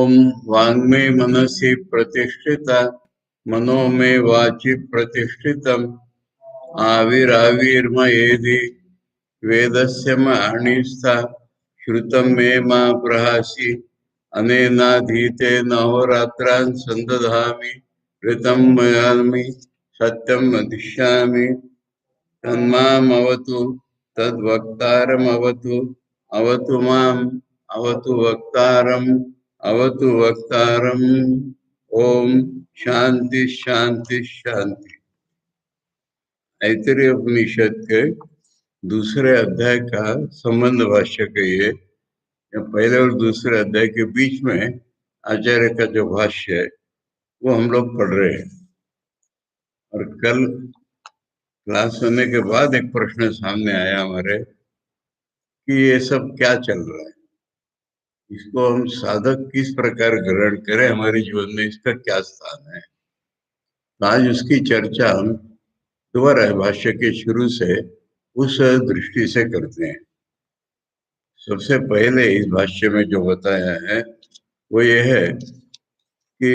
ओम वाङ्मे मनसि प्रतिष्ठिता मनो मे वाचि प्रतिष्ठितम् आविराविर्मयेधि वेदस्य महर्निष्ठा श्रुतं मे मा प्रहासि अनेनाधीतेन अहोरात्रान् सन्दधामि ऋतं मयामि सत्यं वदिष्यामि तन्मामवतु तद्वक्तारमवतु अवतु माम् अवतु वक्तारम् अवतु वक्तारम्। ओम शांति शांति शांति। ऐतरेय उपनिषद के दूसरे अध्याय का संबंध भाष्य कहिए। पहले और दूसरे अध्याय के बीच में आचार्य का जो भाष्य है वो हम लोग पढ़ रहे हैं। और कल क्लास होने के बाद एक प्रश्न सामने आया हमारे कि ये सब क्या चल रहा है, इसको हम साधक किस प्रकार ग्रहण करें, हमारे जीवन में इसका क्या स्थान है। तो आज उसकी चर्चा हम दोबारा भाष्य के शुरू से उस दृष्टि से करते हैं। सबसे पहले इस भाष्य में जो बताया है वो ये है कि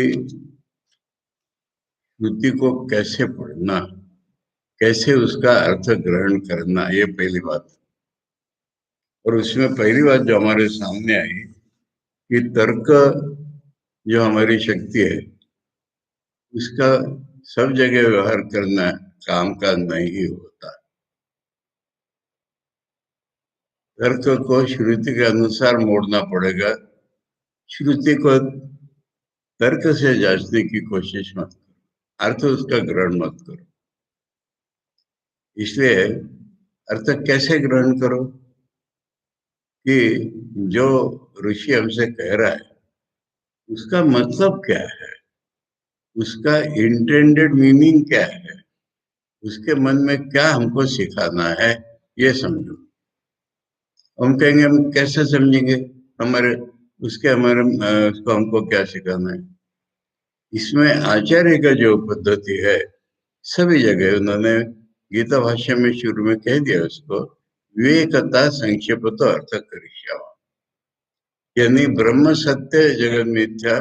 श्रुति को कैसे पढ़ना, कैसे उसका अर्थ ग्रहण करना, ये पहली बात। और उसमें पहली बात जो हमारे सामने आई कि तर्क जो हमारी शक्ति है उसका सब जगह व्यवहार करना काम का नहीं होता। तर्क को श्रुति के अनुसार मोड़ना पड़ेगा। श्रुति को तर्क से जांचने की कोशिश मत करो, अर्थ उसका ग्रहण मत करो। इसलिए अर्थ कैसे ग्रहण करो कि जो ऋषि हमसे कह रहा है उसका मतलब क्या है, उसका इंटेंडेड मीनिंग क्या है, उसके मन में क्या हमको सिखाना है, ये समझो। हम कहेंगे हम कैसे समझेंगे, हमारे उसको हमको क्या सिखाना है। इसमें आचार्य का जो पद्धति है सभी जगह उन्होंने गीता भाष्य में शुरू में कह दिया उसको विवेकता संक्षेप तो अर्थ करिष्यामि, यानी ब्रह्म सत्य जगत मिथ्या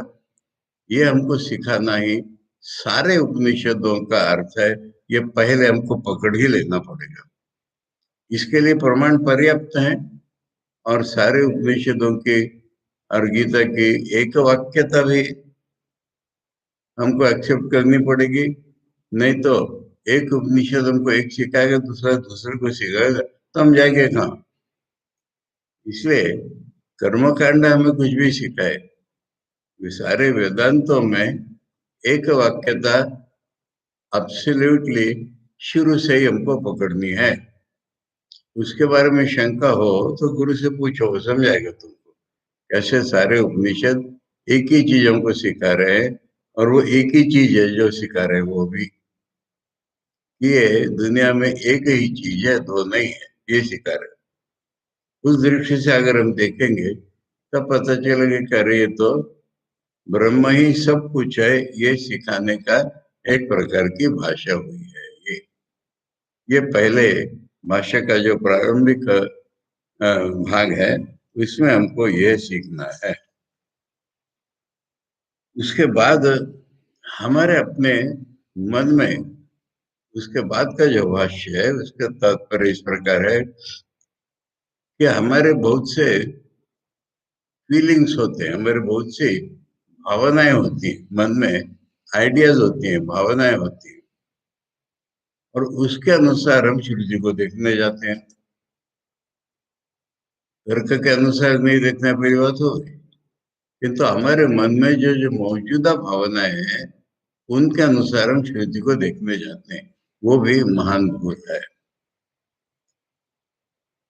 ये हमको सिखाना ही सारे उपनिषदों का अर्थ है। ये पहले हमको पकड़ ही लेना पड़ेगा। इसके लिए प्रमाण पर्याप्त हैं और सारे उपनिषदों की और गीता की एक वाक्यता भी हमको एक्सेप्ट करनी पड़ेगी। नहीं तो एक उपनिषद हमको एक सिखाएगा, दूसरा दूसरे को सिखाएगा, तो हम जाएंगे कहाँ। इसलिए कर्मकांड हमें कुछ भी सिखाए, सारे वेदांतों में एक वाक्यता एब्सोल्युटली शुरू से ही हमको पकड़नी है। उसके बारे में शंका हो तो गुरु से पूछो, वो समझाएगा तुमको कैसे सारे उपनिषद एक ही चीज हमको सिखा रहे हैं और वो एक ही चीज है जो सिखा रहे हैं। वो भी ये दुनिया में एक ही चीज है, दो नहीं है, ये सिखा रहे हैं। उस दृष्टि से अगर हम देखेंगे तब पता चलेगा कि अरे ये तो ब्रह्म ही सब कुछ है, ये सिखाने का एक प्रकार की भाषा हुई है। ये पहले भाषा का जो प्रारंभिक भाग है उसमें हमको ये सीखना है। उसके बाद हमारे अपने मन में उसके बाद का जो भाष्य है उसका तात्पर्य इस प्रकार है कि हमारे बहुत से फीलिंग्स होते हैं, हमारे बहुत सी भावनाएं होती हैं, मन में आइडियाज होती हैं, भावनाएं होती हैं, और उसके अनुसार हम श्रुति को देखने जाते हैं। तर्क के अनुसार नहीं देखना पहली बात हो, किंतु हमारे मन में जो जो मौजूदा भावनाएं हैं उनके अनुसार हम श्रुति को देखने जाते हैं। वो भी महान भूल है।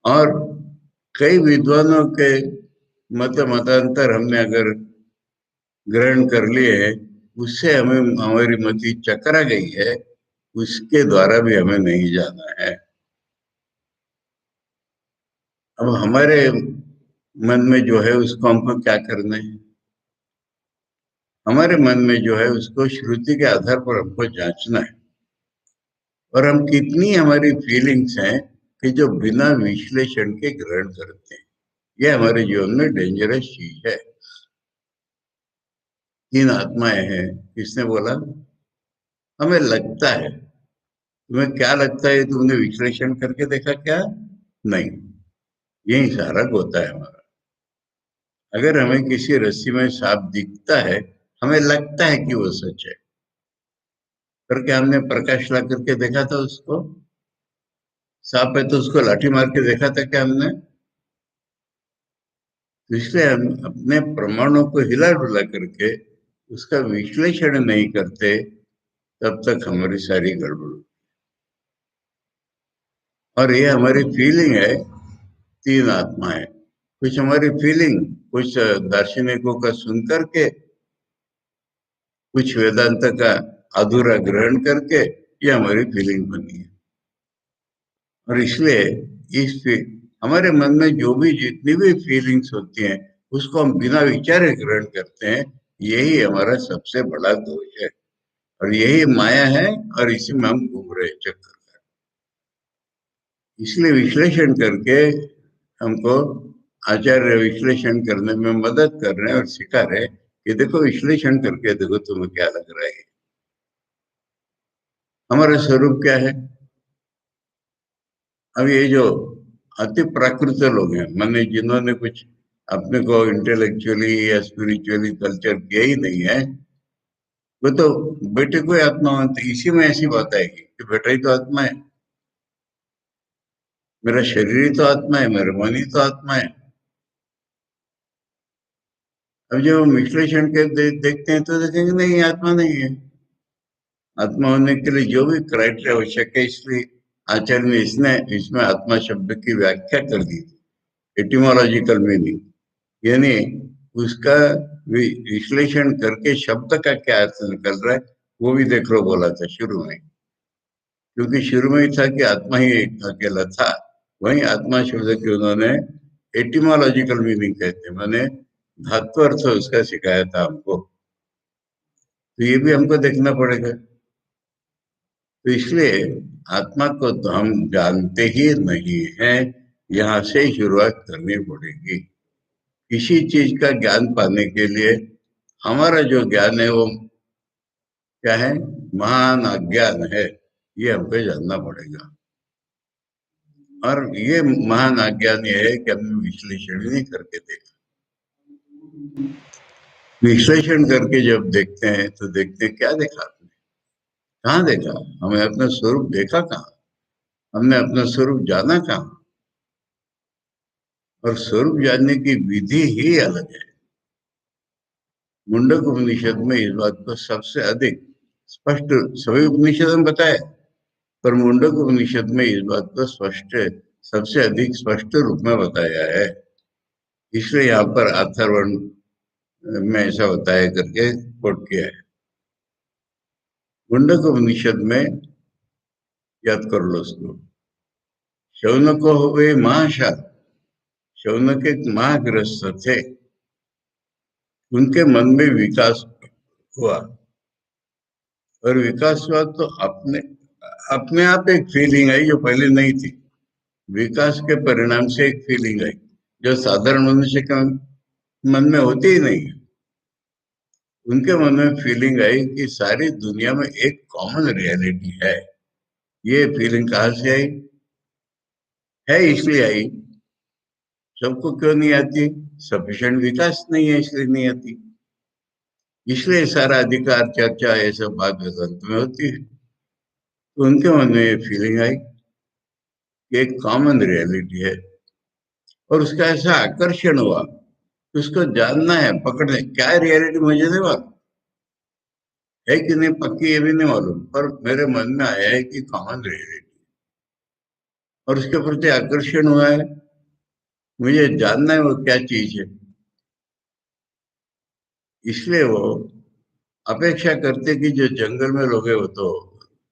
और कई विद्वानों के मतांतर हमने अगर ग्रहण कर लिए है, उससे हमें हमारी मति चकरा गई है, उसके द्वारा भी हमें नहीं जाना है। अब हमारे मन में जो है उसको हमको क्या करना है, हमारे मन में जो है उसको श्रुति के आधार पर हमको जांचना है। और हम कितनी हमारी फीलिंग्स हैं कि जो बिना विश्लेषण के ग्रहण करते हैं, ये हमारे जीवन में डेंजरस चीज है। तीन आत्माएं हैं, किसने बोला? हमें लगता है। तुम्हें क्या लगता है? तुमने विश्लेषण करके देखा क्या? नहीं। यही सारा होता है हमारा। अगर हमें किसी रस्सी में सांप दिखता है, हमें लगता है कि वो सच है, पर क्या हमने प्रकाश ला करके देखा था उसको? सांप है तो उसको लाठी मार के देखा था क्या हमने? तो इसलिए हम अपने प्रमाणों को हिला डुला करके उसका विश्लेषण नहीं करते, तब तक हमारी सारी गड़बड़। और ये हमारी फीलिंग है, तीन आत्माएं। कुछ हमारी फीलिंग, कुछ दार्शनिकों का सुन करके, कुछ वेदांत का अधूरा ग्रहण करके ये हमारी फीलिंग बनी है। और इसलिए इस हमारे मन में जो भी जितनी भी फीलिंग्स होती हैं, उसको हम बिना विचारे ग्रहण करते हैं। यही हमारा सबसे बड़ा दोष है, और यही माया है, और इसी में हम घूम रहे चक्कर। इसलिए विश्लेषण करके हमको आचार्य विश्लेषण करने में मदद कर रहे हैं और सिखा रहे हैं कि देखो, विश्लेषण करके देखो तुम्हें क्या लग रहा है, हमारा स्वरूप क्या है। अब ये जो अति प्राकृत लोग हैं, माने जिन्होंने कुछ अपने को इंटेलेक्चुअली या स्पिरिचुअली कल्चर किया ही नहीं है, वो तो बेटे को ही आत्मा मानते। इसी में ऐसी बात आएगी कि बेटा ही तो आत्मा है, मेरा शरीर ही तो आत्मा है, मेरा मन ही तो आत्मा है। अब जब हम विश्लेषण के देखते हैं तो देखेंगे नहीं, आत्मा नहीं है। आत्मा होने के लिए जो भी क्राइटेरिया आवश्यक है, इसलिए आचार्य ने इसमें आत्मा शब्द की व्याख्या कर दी, एटिमोलॉजिकल मीनिंग, यानी उसका विश्लेषण करके शब्द का क्या अर्थ निकल रहा है वो भी देख लो बोला था शुरू में। क्योंकि शुरू में ही था कि आत्मा ही एक अकेला था, वही आत्मा शब्द की उन्होंने एटिमोलॉजिकल मीनिंग कहते हैं, मैंने धातु अर्थ उसका सिखाया था हमको। तो ये भी हमको देखना पड़ेगा। तो इसलिए आत्मा को तो हम जानते ही नहीं हैं, यहाँ से शुरुआत करनी पड़ेगी। किसी चीज का ज्ञान पाने के लिए हमारा जो ज्ञान है वो क्या है? महान अज्ञान है, ये हमको जानना पड़ेगा। और ये महान अज्ञान ये है कि हमने विश्लेषण ही नहीं करके देखा। विश्लेषण करके जब देखते हैं तो देखते हैं क्या देखा आपने? कहाँ देखा? हमें अपना स्वरूप देखा कहाँ? हमने अपना स्वरूप जाना कहाँ? और स्वरूप जानने की विधि ही अलग है। मुंडक उपनिषद में इस बात को सबसे अधिक स्पष्ट, सभी उपनिषद में बताया, पर मुंडक उपनिषद में इस बात को स्पष्ट, सबसे अधिक स्पष्ट रूप में बताया है। इसलिए यहाँ पर अथर्वण में ऐसा बताया करके कोट किया है। मुंडक उपनिषद में याद कर लो उसको। शौनको हुए महाशाल, शौनक एक महाग्रस्त थे, उनके मन में विकास हुआ। और विकास हुआ तो अपने अपने आप एक फीलिंग आई जो पहले नहीं थी। विकास के परिणाम से एक फीलिंग आई जो साधारण मनुष्य के मन में होती ही नहीं। उनके मन में फीलिंग आई कि सारी दुनिया में एक कॉमन रियलिटी है। ये फीलिंग कहाँ से आई? है इसलिए आई। सबको क्यों नहीं आती? सफिशिएंट विकास नहीं है, इसलिए नहीं आती। इसलिए सारा अधिकार चर्चा ये सब बात वेदांत में होती है। तो उनके मन में ये फीलिंग आई कि एक कॉमन रियलिटी है, और उसका ऐसा आकर्षण हुआ कि उसको जानना है, पकड़ना। क्या रियलिटी मुझे नहीं मालूम है कि नहीं, पक्की ये भी नहीं मालूम, पर मेरे मन में आया है कि कॉमन रियलिटी, और उसके प्रति आकर्षण हुआ है। मुझे जानना है वो क्या चीज है। इसलिए वो अपेक्षा करते कि जो जंगल में लोग हैं वो तो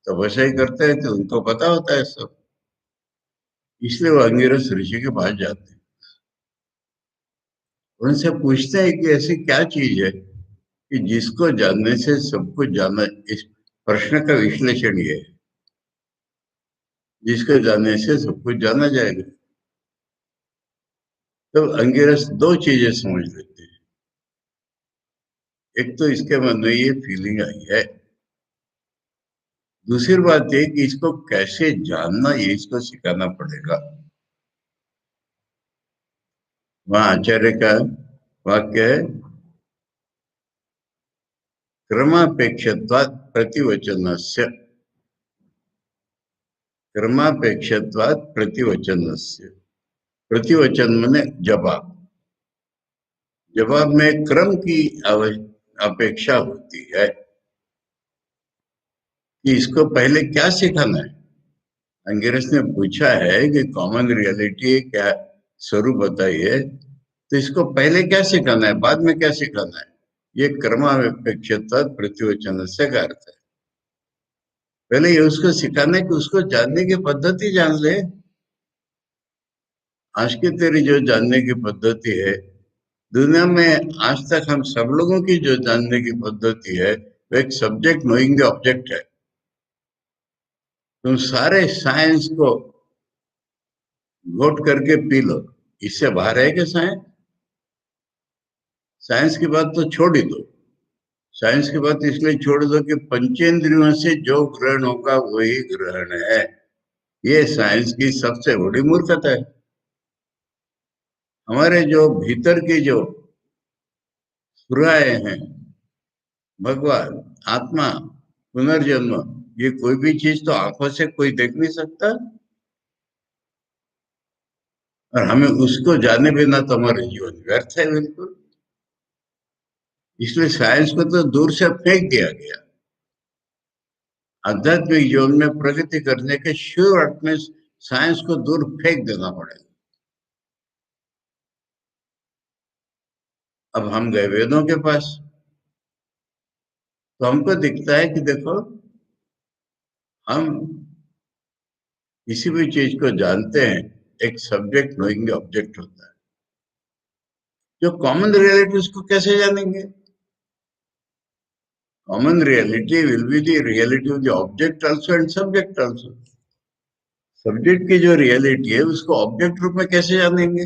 तपस्या ही करते हैं, तो उनको पता होता है सब। इसलिए वो अंगिरस ऋषि के पास जाते हैं, उनसे पूछते हैं कि ऐसी क्या चीज है कि जिसको जानने से सब कुछ जाना। इस प्रश्न का विश्लेषण ये है, जिसको जानने से सब कुछ जाना जाएगा। तो अंगिरस दो चीजें समझ लेते हैं। एक तो इसके मन में ये फीलिंग आई है। दूसरी बात ये कि इसको कैसे जानना, ये इसको सिखाना पड़ेगा। वहां आचार्य का वाक्य है, क्रमापेक्षत्वात् प्रतिवचनस्य। क्रमापेक्षत्वात् प्रतिवचनस्य। प्रतिवचन माने जवाब। जवाब में क्रम की अपेक्षा होती है कि इसको पहले क्या सिखाना है। अंग्रेज ने पूछा है कि कॉमन रियलिटी क्या स्वरूप बताइए, तो इसको पहले क्या सिखाना है, बाद में क्या सिखाना है। ये क्रमापेक्षता प्रतिवचन से का अर्थ है। पहले ये उसको सिखाना है कि उसको जानने की पद्धति जान ले। आज की तेरी जो जानने की पद्धति है, दुनिया में आज तक हम सब लोगों की जो जानने की पद्धति है, वो एक सब्जेक्ट नोइंग द ऑब्जेक्ट है। तुम सारे साइंस को घोट करके पी लो, इससे बाहर है क्या साइंस। साइंस की बात तो छोड़ ही दो। साइंस की बात इसलिए छोड़ दो कि पंचेंद्रियों से जो ग्रहण होगा वही ग्रहण है। ये साइंस की सबसे बड़ी मूर्खता है। हमारे जो भीतर की जो सुराएं हैं, भगवान, आत्मा, पुनर्जन्म, ये कोई भी चीज तो आंखों से कोई देख नहीं सकता। और हमें उसको जाने बिना तो हमारे जीवन व्यर्थ है बिल्कुल। इसलिए साइंस को तो दूर से फेंक दिया गया। आध्यात्मिक जीवन में प्रगति करने के शुरुआत में साइंस को दूर फेंक देना पड़ेगा। अब हम गए वेदों के पास, तो हमको दिखता है कि देखो, हम किसी भी चीज को जानते हैं, एक सब्जेक्ट नोइंग ऑब्जेक्ट होता है। जो कॉमन रियलिटी उसको कैसे जानेंगे। Common reality will be the reality of the object also and subject also. Subject की जो रियलिटी है उसको ऑब्जेक्ट रूप में कैसे जानेंगे।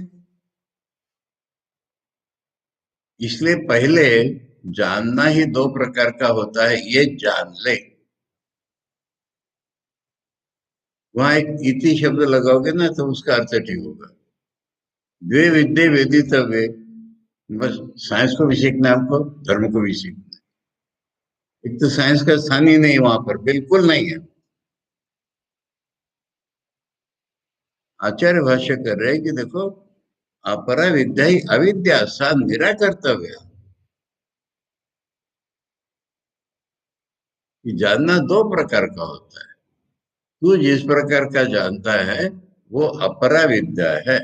इसलिए पहले जानना ही दो प्रकार का होता है, ये जान ले। वहां एक इति शब्द लगाओगे ना तो उसका अर्थ ठीक होगा। द्वे विद्ये वेदितव्ये। बस साइंस को भी सीखना है आपको, धर्म को भी सीखना है। एक तो साइंस का स्थान ही नहीं वहां पर, बिल्कुल नहीं है। आचार्य भाष्य कर रहे हैं कि देखो, अपरा विद्या ही अविद्या सा निराकर्तव्य। कि जानना दो प्रकार का होता है। तू जिस प्रकार का जानता है वो अपरा विद्या है।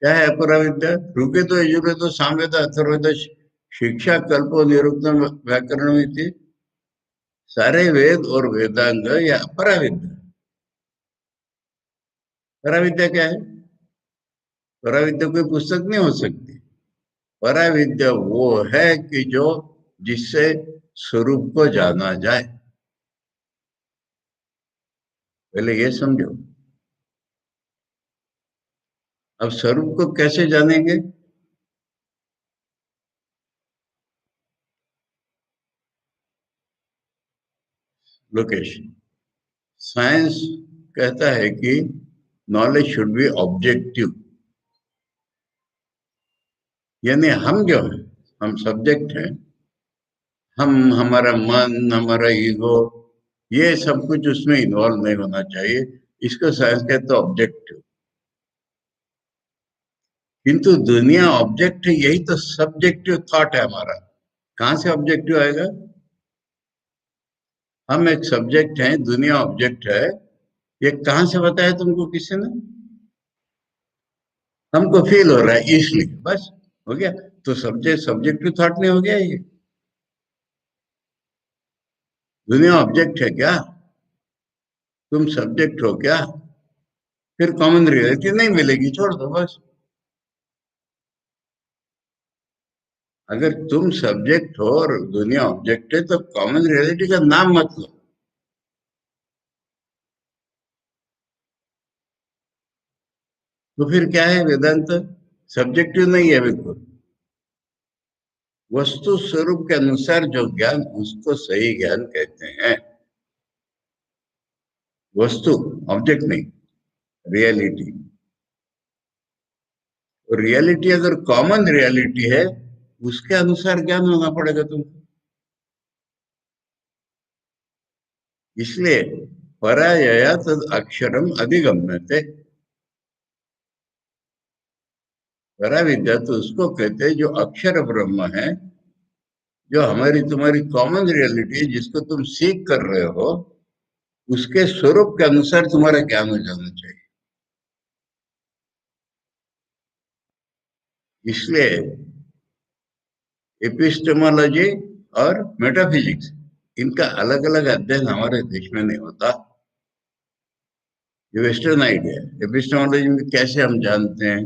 क्या है अपरा विद्या। रुके तो यजुर्वेद तो सामवेद अथर्ववेद शिक्षा कल्पो निरुक्तम व्याकरण में थी। सारे वेद और वेदांग या अपरा विद्या। परा विद्या क्या है। परा विद्या कोई पुस्तक नहीं हो सकती। परा विद्या वो है कि जो जिससे स्वरूप को जाना जाए। पहले ये समझो। अब स्वरूप को कैसे जानेंगे। लोकेशन। साइंस कहता है कि नॉलेज शुड बी ऑब्जेक्टिव। यानी हम जो है, हम सब्जेक्ट हैं। हम, हमारा मन, हमारा ईगो, ये सब कुछ उसमें इन्वॉल्व नहीं होना चाहिए। इसको साइंस कहते हैं ऑब्जेक्टिव। किंतु दुनिया ऑब्जेक्ट है, यही तो सब्जेक्टिव थॉट है हमारा। कहां से ऑब्जेक्टिव आएगा। हम एक सब्जेक्ट हैं, दुनिया ऑब्जेक्ट है। ये कहां से बताया तुमको किसी ने। हमको फील हो रहा है इसलिए बस, हो गया। तो सब्जेक्ट सब्जेक्टिव थॉट नहीं हो गया ये। दुनिया ऑब्जेक्ट है क्या। तुम सब्जेक्ट हो क्या। फिर कॉमन रियलिटी नहीं मिलेगी, छोड़ दो बस। अगर तुम सब्जेक्ट हो और दुनिया ऑब्जेक्ट है तो कॉमन रियलिटी का नाम मत लो। तो फिर क्या है वेदांत। सब्जेक्टिव नहीं है बिल्कुल। वस्तु स्वरूप के अनुसार जो ज्ञान, उसको सही ज्ञान कहते हैं। वस्तु, ऑब्जेक्ट नहीं, रियलिटी। और रियलिटी अगर कॉमन रियलिटी है, उसके अनुसार ज्ञान होना पड़ेगा तुमको। इसलिए परायया तद अक्षरम अधिगम्यते। परा विद्या तो उसको कहते हैं जो अक्षर ब्रह्म है, जो हमारी तुम्हारी कॉमन रियलिटी है, जिसको तुम सीख कर रहे हो, उसके स्वरूप के अनुसार तुम्हारा ज्ञान हो जाना चाहिए। इसलिए एपिस्टेमोलॉजी और मेटाफिजिक्स, इनका अलग अलग अध्ययन हमारे देश में नहीं होता। ये वेस्टर्न आइडिया है। एपिस्टेमोलॉजी में कैसे हम जानते हैं,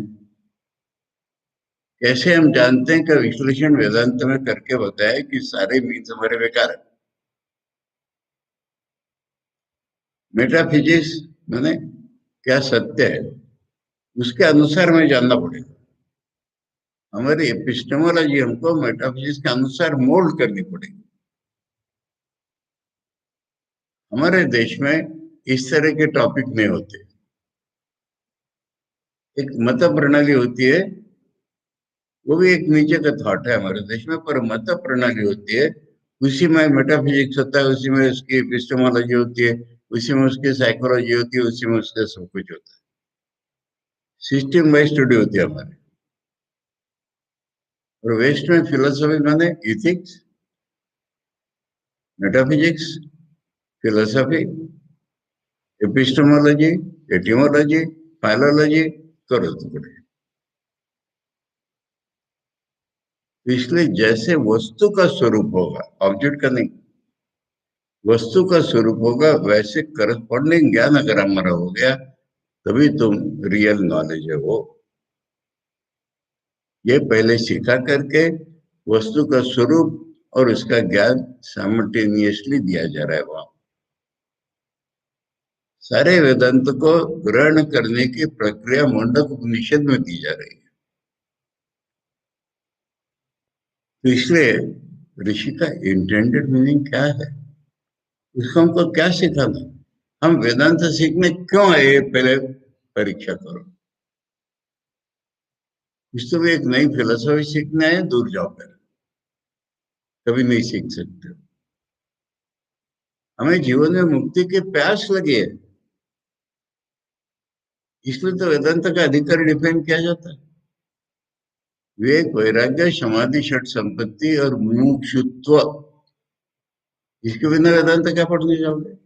कैसे हम जानते हैं कि विश्लेषण वेदांत में करके बताया कि सारे मीन्स हमारे बेकार है। मेटाफिजिक्स माने क्या सत्य है, उसके अनुसार हमें जानना पड़ेगा। हमारी एपिस्टेमोलॉजी हमको मेटाफिजिक्स के अनुसार मोल्ड करनी पड़ेगी। हमारे देश में इस तरह के टॉपिक नहीं होते। एक मत प्रणाली होती है, वो भी एक नीचे का थॉट है हमारे देश में, पर मत प्रणाली होती है, उसी में मेटाफिजिक्स होता है, उसी में उसकी एपिस्टेमोलॉजी होती है, उसी में उसकी साइकोलॉजी होती है, उसी में उसका सब कुछ होता है। सिस्टम वाइज स्टडी होती है हमारे। और वेस्ट में फिलोसफी माने ethics, metaphysics, philosophy, epistemology, etymology, philology, करो तो पड़े। इसलिए जैसे वस्तु का स्वरूप होगा, ऑब्जेक्ट का नहीं, वस्तु का स्वरूप होगा, वैसे करस्पॉन्डिंग ज्ञान अगर हमारा हो गया, तभी तुम रियल नॉलेज है वो। ये पहले सीखा करके वस्तु का स्वरूप और उसका ज्ञान साइमल्टेनियसली दिया जा रहा है वहां। सारे वेदांत को ग्रहण करने की प्रक्रिया मुंडक उपनिषद में दी जा रही है। तो इसलिए ऋषि का इंटेंडेड मीनिंग क्या है, उसको हमको क्या सिखाना, हम वेदांत सीखने क्यों आए, ये पहले परीक्षा करो। इस तो भी एक नई फिलोसफी सीखने आए, दूर जाओ पहले, कभी नहीं सीख सकते। हमें जीवन में मुक्ति की प्यास लगी है, इसलिए तो वेदांत का अधिकार डिफाइन किया जाता है। विवेक, वैराग्य, समाधि, षट संपत्ति और मुमुक्षुत्व, इसके बिना वेदांत क्या पढ़ने जाओगे।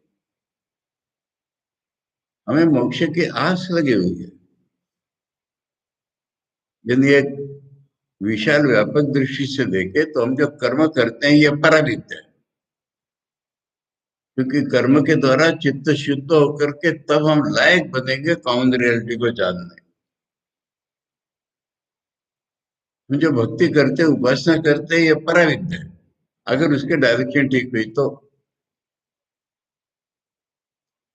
हमें मोक्ष की आस लगी हुई है। यदि एक विशाल व्यापक दृष्टि से देखे तो हम जो कर्म करते हैं, ये पराजित है, क्योंकि कर्म के द्वारा चित्त शुद्ध होकर के तब हम लायक बनेंगे कॉमन रियलिटी को जानने। हम जो भक्ति करते, उपासना करते, ये पराविद्या है, अगर उसके डायरेक्शन ठीक हुई तो।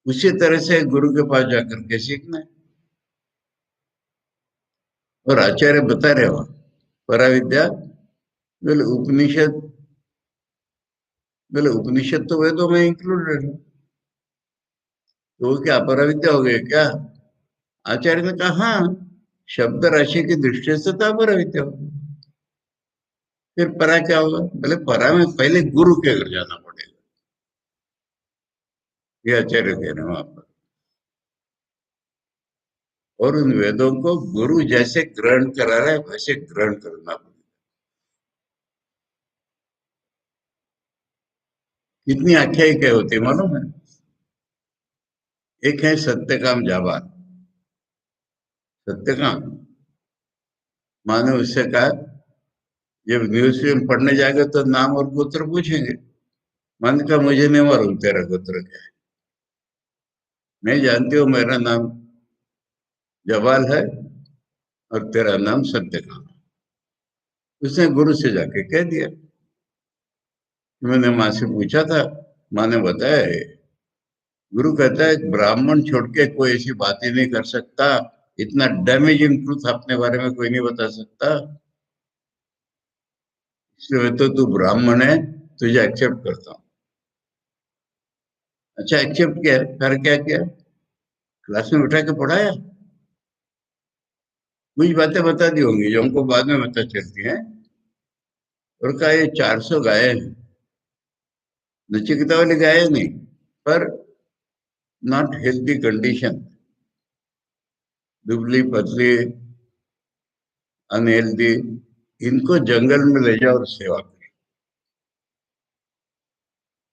उसी तरह से गुरु के पास जाकर के सीखना है। और आचार्य बता रहे हो पराविद्या, बोले उपनिषद, बोले उपनिषद तो वेदों में इंक्लूडेड है, तो वो क्या पराविद्या हो गई क्या। आचार्य ने कहा हाँ, शब्द राशि की दृष्टि से तो पराविद्या होगी। फिर परा क्या होगा, बोले परा में पहले गुरु के घर जाना पड़ेगा, ये आचार्य कह रहे हैं वहां पर। और उन वेदों को गुरु जैसे ग्रहण करा रहा है, वैसे ग्रहण करना पड़ेगा। कितनी आख्यायिका होती है मालूम है। एक है सत्यकाम जाबान। सत्यकाम माने उससे कहा, जब न्यूज में पढ़ने जाएगा तो नाम और गोत्र पूछेंगे। मन का मुझे नहीं मालूम तेरा गोत्र क्या है, मैं जानती हूँ मेरा नाम जवाल है और तेरा नाम सत्यकाम। उसने गुरु से जाके कह दिया। मैंने माँ से पूछा था, माँ ने बताया है। गुरु कहता है ब्राह्मण छोड़ के कोई ऐसी बात ही नहीं कर सकता, इतना डैमेजिंग ट्रूथ अपने बारे में कोई नहीं बता सकता। इसलिए तो तू ब्राह्मण है, तुझे एक्सेप्ट करता हूँ। अच्छा, एक्सेप्ट किया, फिर क्या किया? क्लास में बिठा के पढ़ाया, कुछ बातें बता दी होंगी जो हमको बाद में पता चलती हैं, और कहा ये 400 गायें हैं, नचिकेता वाली गायें नहीं, पर नॉट हेल्थी कंडीशन, दुबली पतली, अनहेल्दी, इनको जंगल में ले जाओ और सेवा करो।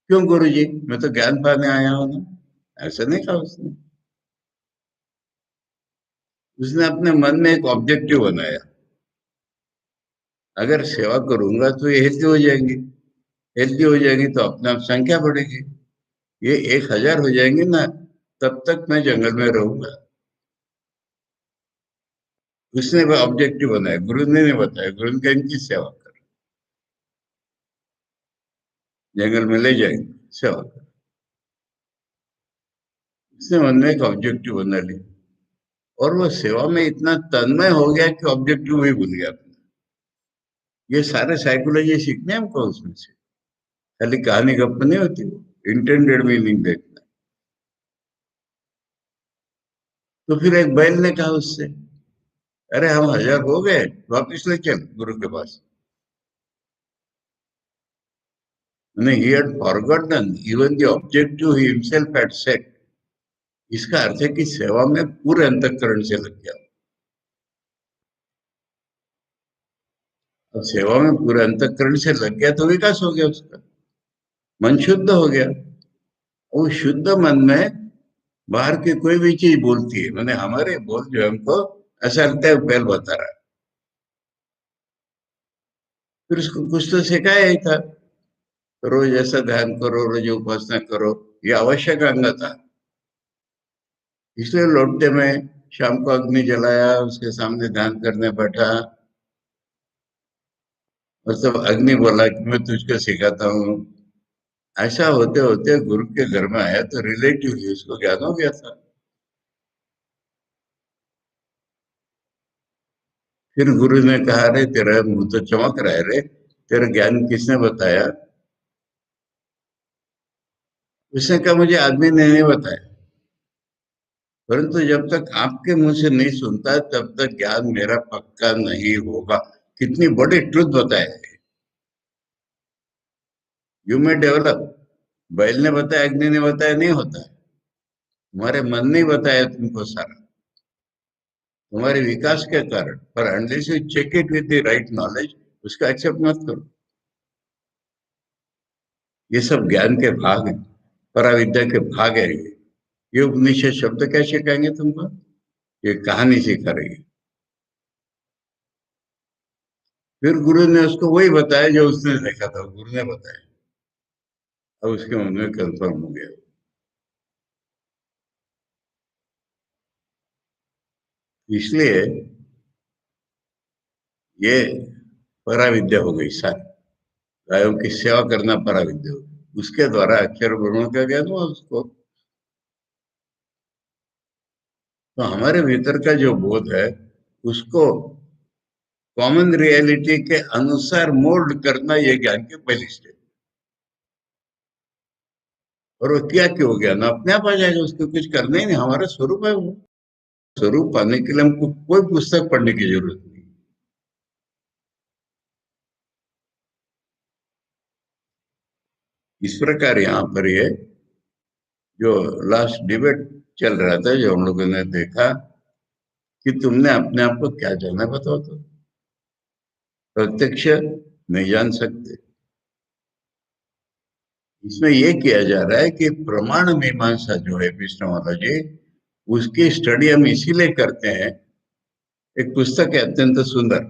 क्यों गुरुजी, मैं तो ज्ञान पाने आया हूं ना, ऐसा नहीं कहा उसने। उसने अपने मन में एक ऑब्जेक्टिव बनाया, अगर सेवा करूंगा तो ये हेल्दी हो जाएंगी, हेल्दी हो जाएंगी तो अपने आप संख्या बढ़ेगी, ये 1000 हो जाएंगे ना, तब तक मैं जंगल में रहूंगा। उसने वो ऑब्जेक्टिव बनाया, गुरु ने नहीं बताया। गुरु ने कहा इनकी सेवा कर, जंगल में ले जाएंगे, सेवा कर। उसने मन में एक ऑब्जेक्टिव बना लिया, और वो सेवा में इतना तन्मय हो गया कि ऑब्जेक्टिव भी भूल गया अपना। ये सारे साइकोलॉजी सीखने हैं हमको उसमें से, खाली कहानी गप्प नहीं होती, इंटेंडेड मीनिंग देखना। तो फिर एक बैल ने कहा उससे, अरे हम 1000 हो गए, वापिस ले चल गुरु के पास। मैंने he had forgotten even the objective he himself had set। इसका अर्थ है कि सेवा में पूरे अंतःकरण से लग गया। अब सेवा में पूरे अंतःकरण से लग गया तो विकास हो गया उसका, मन शुद्ध हो गया। वो शुद्ध मन में बाहर की कोई भी चीज बोलती है, मैंने हमारे बोल जो हमको ऐसा लगता है बैल बता रहा है, फिर उसको कुछ तो सिखाया ही था, रोज ऐसा ध्यान करो, रोज उपासना करो, ये आवश्यक अंग था। इसलिए लौटते में शाम को अग्नि जलाया, उसके सामने ध्यान करने बैठा, और सब अग्नि बोला कि मैं तुझको सिखाता हूँ। ऐसा होते होते गुरु के घर में आया तो रिलेटिवली उसको ज्ञान हो गया था। फिर गुरु ने कहा, रे तेरा मुंह तो चमक रहा है रे, तेरा ज्ञान किसने बताया? उसने कहा मुझे आदमी ने नहीं बताया, परंतु जब तक आपके मुंह से नहीं सुनता तब तक ज्ञान मेरा पक्का नहीं होगा। कितनी बड़ी ट्रुथ बताया है। यू मे डेवलप, बैल ने बताया, अग्नि ने बताया नहीं होता है, तुम्हारे मन ने बताया तुमको सारा, तुम्हारे विकास के कारण। पर unless you check it with the right knowledge, उसका एक्सेप्ट मत करो। ये सब ज्ञान के भाग हैं, पराविद्या के भाग है ये उपनिषद शब्द क्या सिखाएंगे तुमको? ये कहानी सिखा रही है। फिर गुरु ने उसको वही बताया जो उसने देखा था, गुरु ने बताया। अब उसके मन में कंफर्म हो गया। इसलिए ये पराविद्या हो गई सारी, गायों की सेवा करना पराविद्या हो गई, उसके द्वारा अक्षर वर्णों का ज्ञान हुआ उसको। तो हमारे भीतर का जो बोध है, उसको कॉमन रियलिटी के अनुसार मोल्ड करना, ये ज्ञान की पहली स्टेप। और वो क्या क्यों हो गया ना, अपने आप आ जाएगा, उसको कुछ करना ही नहीं, हमारा स्वरूप है वो। स्वरूप पाने के लिए हमको कोई पुस्तक पढ़ने की जरूरत नहीं। इस प्रकार यहाँ पर ये जो लास्ट डिबेट चल रहा था, जो हम लोगों ने देखा कि तुमने अपने आप को क्या जाना, बताओ तो। प्रत्यक्ष नहीं जान सकते। इसमें यह किया जा रहा है कि प्रमाण मीमांसा जो है एपिस्टेमोलॉजी, उसकी स्टडी हम इसीलिए करते हैं। एक पुस्तक है अत्यंत सुंदर,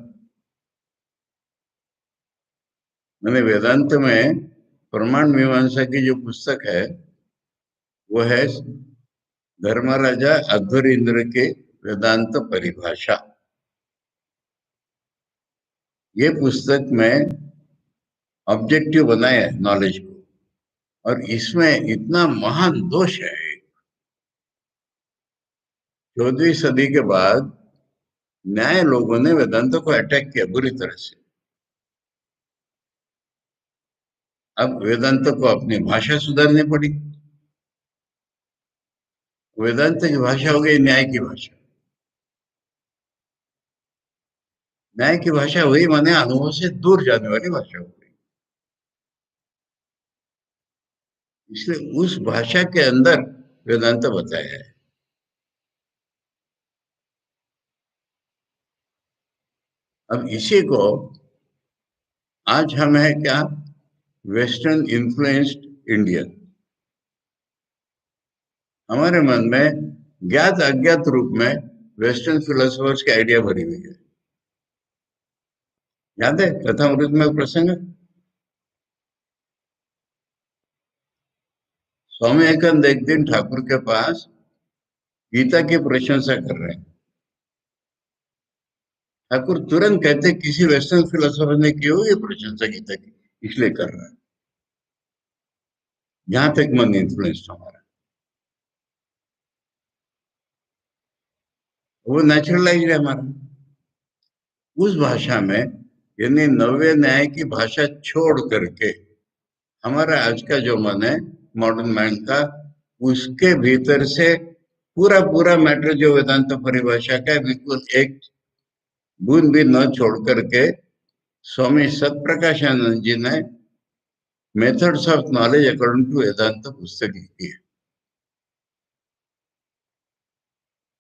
मैंने वेदांत में प्रमाण मीमांसा की जो पुस्तक है, वो है धर्मराजा अध्वरींद्र के वेदांत परिभाषा। ये पुस्तक में ऑब्जेक्टिव बनाया है नॉलेज को, और इसमें इतना महान दोष है। 14वीं सदी के बाद न्याय लोगों ने वेदांत को अटैक किया बुरी तरह से। अब वेदांत को अपनी भाषा सुधारनी पड़ी। वेदांत की भाषा हो गई न्याय की भाषा। न्याय की भाषा हुई माने अनुभव से दूर जाने वाली भाषा हो गई। इसलिए उस भाषा के अंदर वेदांत बताया है। अब इसी को आज हम है क्या, वेस्टर्न इन्फ्लुएंस्ड इंडियन। हमारे मन में ज्ञात अज्ञात रूप में वेस्टर्न फिलोसफर्स की आइडिया भरी हुई है। याद है कथामृत में प्रसंग, स्वामी विवेकानंद एक दिन ठाकुर के पास गीता की प्रशंसा कर रहे हैं। ठाकुर तुरंत कहते किसी वेस्टर्न फिलोसफर ने की होगी प्रशंसा गीता की, इसलिए कर रहा है। यहां तक मन इन्फ्लुएंस हमारा, वो नेचुरलाइज है हमारा उस भाषा में। यानी नव्य न्याय की भाषा छोड़ करके हमारा आज का जो मन है मॉडर्न माइंड का, उसके भीतर से पूरा पूरा मैटर जो वेदांत परिभाषा का है, बिल्कुल एक बूंद भी न छोड़ करके स्वामी सत्प्रकाशानंद जी ने methods of knowledge according to Vedanta पुस्तक लिखी है।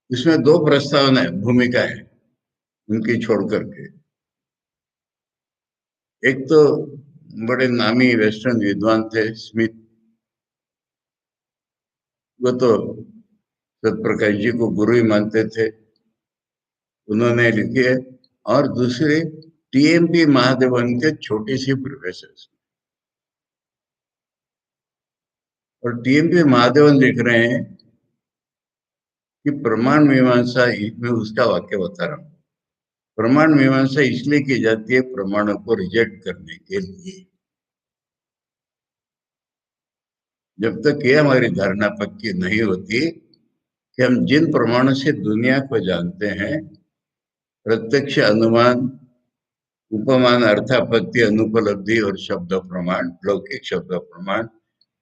इसमें दो प्रस्तावना है, भूमिका है उनकी छोड़ करके। एक तो बड़े नामी वेस्टर्न विद्वान थे स्मिथ, वो तो सत्प्रकाश जी को गुरु ही मानते थे, उन्होंने लिखी है। और दूसरे टीएमपी महादेवन के छोटी सी प्रोफेसर, और टीएमपी महादेवन लिख रहे हैं कि प्रमाण मीमांसा, मैं उसका वाक्य बता रहा हूं, प्रमाण मीमांसा इसलिए की जाती है प्रमाणों को रिजेक्ट करने के लिए। जब तक ये हमारी धारणा पक्की नहीं होती कि हम जिन प्रमाणों से दुनिया को जानते हैं, प्रत्यक्ष अनुमान, उपमान, अर्थापत्ति, अनुपलब्धि और शब्द प्रमाण, लौकिक शब्द प्रमाण,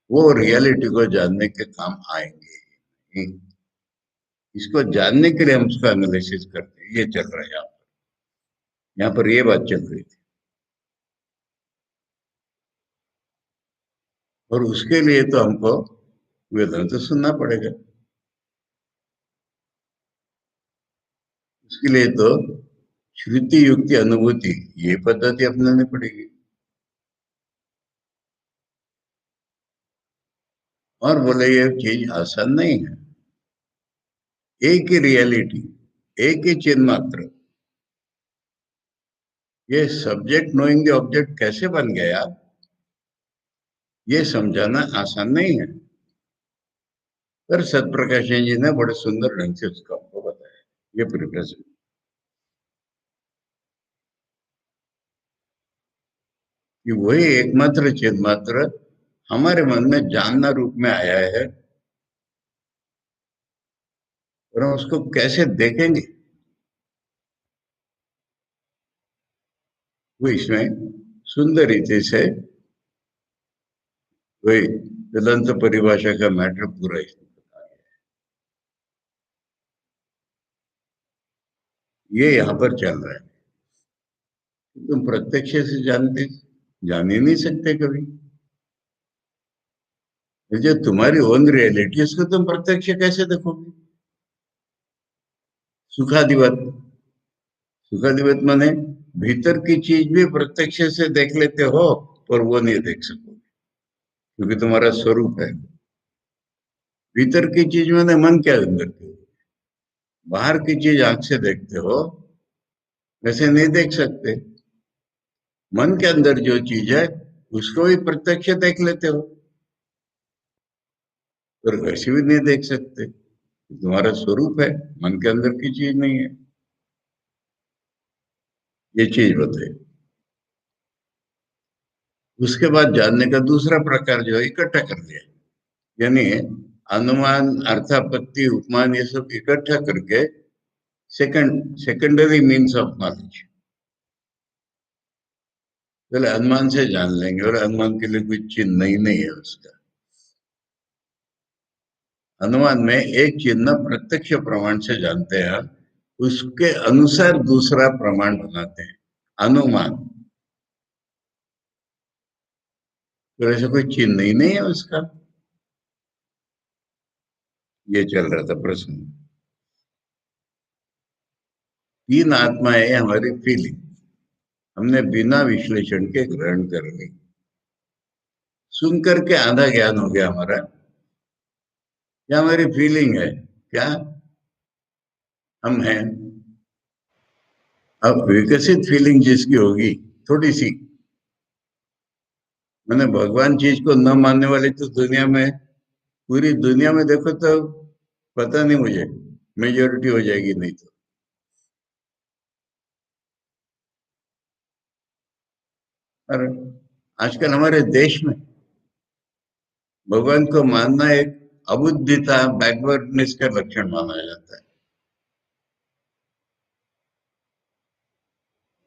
वो रियलिटी को जानने के काम आएंगे। इसको जानने के लिए हम उसका एनालिसिस करते हैं। ये चल रहा है यहाँ पर ये बात चल रही थी। और उसके लिए तो हमको वेदांत सुनना पड़ेगा। उसके लिए तो श्रुति युक्ति अनुभूति ये पद्धति अपनानी पड़ेगी। और बोले ये चीज आसान नहीं है। एक ही रियलिटी, एक ही चिन्ह मात्र, ये सब्जेक्ट नोइंग द ऑब्जेक्ट कैसे बन गया, ये समझाना आसान नहीं है। पर सत्प्रकाश जी ने बड़े सुंदर ढंग से उसका हमको बताया। ये प्रिपरेशन कि वही एकमात्र चिन्ह मात्र हमारे मन में जानना रूप में आया है, और हम उसको कैसे देखेंगे वो इसमें सुंदर रीति से वही वेदांत परिभाषा का मैटर पूरा इसमें बता गया। ये यहाँ पर चल रहा है। तुम प्रत्यक्ष से जानते, जान ही नहीं सकते कभी। जो तुम्हारी ओन रियलिटी उसको तुम प्रत्यक्ष कैसे देखोगे। सुखादिवत, सुखादिवत माने भीतर की चीज भी प्रत्यक्ष से देख लेते हो, पर वो नहीं देख सकोगे क्योंकि तुम्हारा स्वरूप है। भीतर की चीज मैंने मन के अंदर की, बाहर की चीज आंख से देखते हो, वैसे नहीं देख सकते। मन के अंदर जो चीज है उसको भी प्रत्यक्ष देख लेते हो, पर वैसे भी नहीं देख सकते। तुम्हारा स्वरूप है, मन के अंदर की चीज नहीं है। ये चीज बताए। उसके बाद जानने का दूसरा प्रकार जो है इकट्ठा कर दिया, यानी अनुमान, अर्थापत्ति, उपमान, ये सब इकट्ठा करके सेकंडरी मीन्स ऑफ नॉलेज। पहले अनुमान से जान लेंगे, और अनुमान के लिए कोई चिन्ह नहीं है उसका। अनुमान में एक चिन्ह प्रत्यक्ष प्रमाण से जानते हैं, उसके अनुसार दूसरा प्रमाण बनाते हैं। अनुमान तो ऐसा कोई चिन्ह नहीं है उसका। ये चल रहा था प्रश्न। तीन आत्माएं हमारी फीलिंग हमने बिना विश्लेषण के ग्रहण कर ली। सुन करके आधा ज्ञान हो गया हमारा। क्या हमारी फीलिंग है? क्या हम हैं? अब विकसित फीलिंग जिसकी होगी थोड़ी सी, मैंने भगवान चीज को न मानने वाली तो दुनिया में, पूरी दुनिया में देखो तो पता नहीं मुझे, मेजोरिटी हो जाएगी नहीं तो। और आजकल हमारे देश में भगवान को मानना एक अबुद्धिता, बैकवर्डनेस का लक्षण माना जाता है।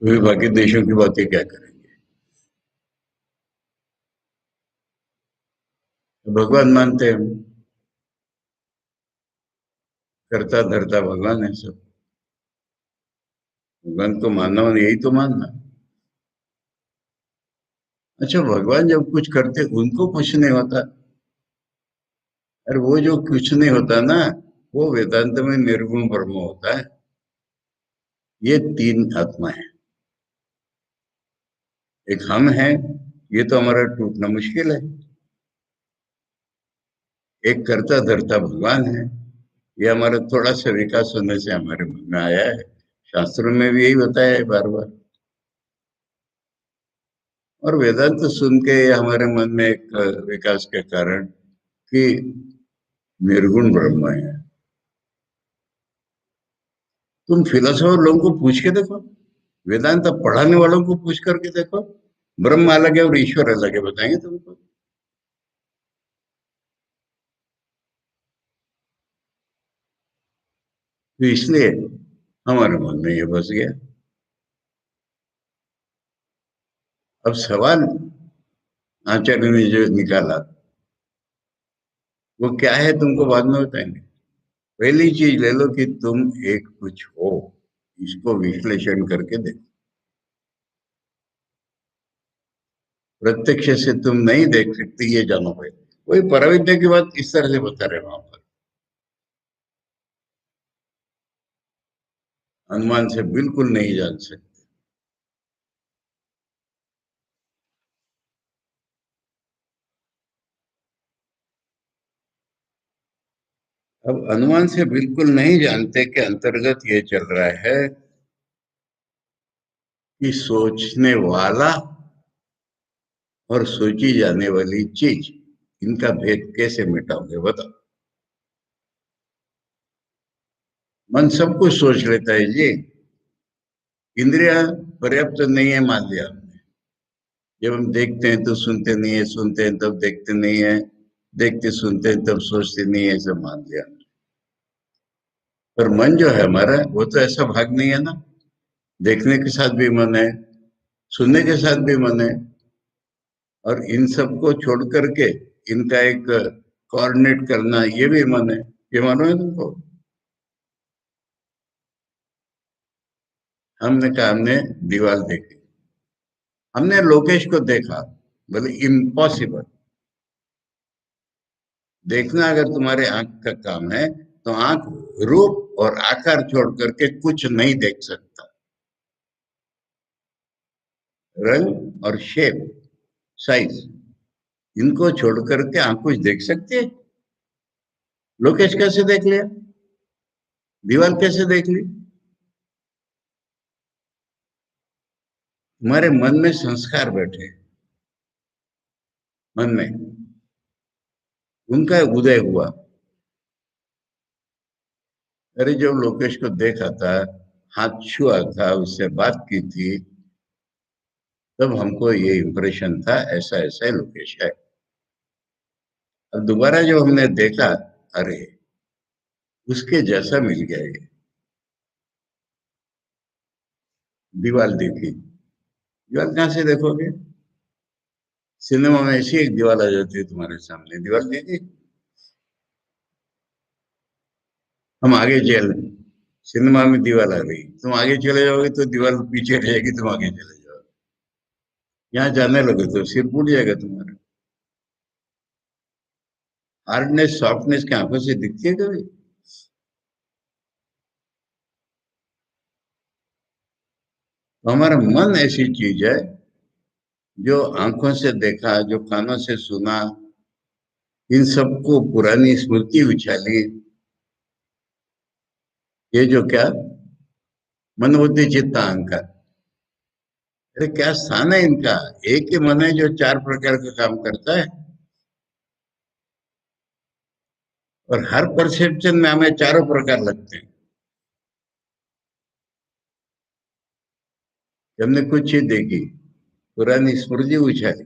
वे बाकी देशों की बातें क्या करेंगे? तो भगवान मानते हैं, करता धरता भगवान है सब। भगवान को मानना और यही तो मानना। अच्छा, भगवान जब कुछ करते उनको कुछ नहीं होता? अरे वो जो कुछ नहीं होता ना, वो वेदांत में निर्गुण ब्रह्म होता है। ये तीन आत्मा है। एक हम हैं, ये तो हमारा टूटना मुश्किल है। एक करता धरता भगवान है, ये हमारा थोड़ा सा विकास होने से हमारे मन में आया है। शास्त्रों में भी यही बताया है बार बार। और वेदांत सुन के हमारे मन में एक विकास के कारण कि निर्गुण ब्रह्म है। तुम फिलोसोफर लोगों को पूछ के देखो, वेदांत पढ़ाने वालों को पूछ करके देखो, ब्रह्म अलग है और ईश्वर अलग है, बताएंगे तुमको। तो इसलिए हमारे मन में ये बस गया। अब सवाल आचार्य ने जो निकाला वो क्या है तुमको बाद में बताएंगे। पहली चीज ले लो कि तुम एक कुछ हो, इसको विश्लेषण करके देखो। प्रत्यक्ष से तुम नहीं देख सकते, ये जानो पहले। वही पराविद्या की बात इस तरह से बता रहे वहां पर। अनुमान से बिल्कुल नहीं जान सकते। अब अनुमान से बिल्कुल नहीं जानते के अंतर्गत ये चल रहा है कि सोचने वाला और सोची जाने वाली चीज, इनका भेद कैसे मिटाओगे बताओ। मन सब कुछ सोच लेता है जी। इंद्रिया पर्याप्त नहीं है मान लिया हमने। जब हम देखते हैं तो सुनते नहीं है, सुनते हैं तब देखते नहीं है, देखते सुनते हैं तब सोचते नहीं है, ऐसा मान लिया। पर मन जो है हमारा, वो तो ऐसा भाग नहीं है ना। देखने के साथ भी मन है, सुनने के साथ भी मन है, और इन सबको छोड़ करके इनका एक कोऑर्डिनेट करना, ये भी मन है। ये मानो है तुमको? हमने कहा हमने दीवार देखी, हमने लोकेश को देखा, बोले इम्पॉसिबल। देखना अगर तुम्हारे आंख का काम है तो आंख रूप और आकार छोड़ करके कुछ नहीं देख सकता। रंग और शेप, साइज, इनको छोड़ करके आंख कुछ देख सकती है? लोकेश कैसे देख लिया? दीवार कैसे देख ली? तुम्हारे मन में संस्कार बैठे, मन में उनका उदय हुआ। अरे जब लोकेश को देखा था, हाथ छुआ था, उससे बात की थी, तब हमको ये इम्प्रेशन था ऐसा ऐसा लोकेश है। अब दोबारा जो हमने देखा, अरे उसके जैसा मिल गया ये। दीवार देखी, दीवार कहाँ से देखोगे? सिनेमा में ऐसी एक दीवार आ जाती है तुम्हारे सामने, दीवार देखी? हम आगे चल, सिनेमा में दीवार आ गई, तुम आगे चले जाओगे तो दीवार पीछे रहेगी, तुम आगे चले जाओगे। यहाँ जाने लगे तो सिर फूट जाएगा तुम्हारा। हार्डनेस सॉफ्टनेस की आंखों से दिखती है कभी? तो हमारा मन ऐसी चीज है, जो आंखों से देखा, जो कानों से सुना, इन सबको पुरानी स्मृति उछाली। ये जो क्या, मनोबुद्धि चित्त अहंकार, अरे क्या स्थान है इनका? एक ही मन है जो चार प्रकार का काम करता है, और हर परसेप्शन में हमें चारों प्रकार लगते हैं। हमने कुछ चीज देखी, पुरानी स्मृति उछाली,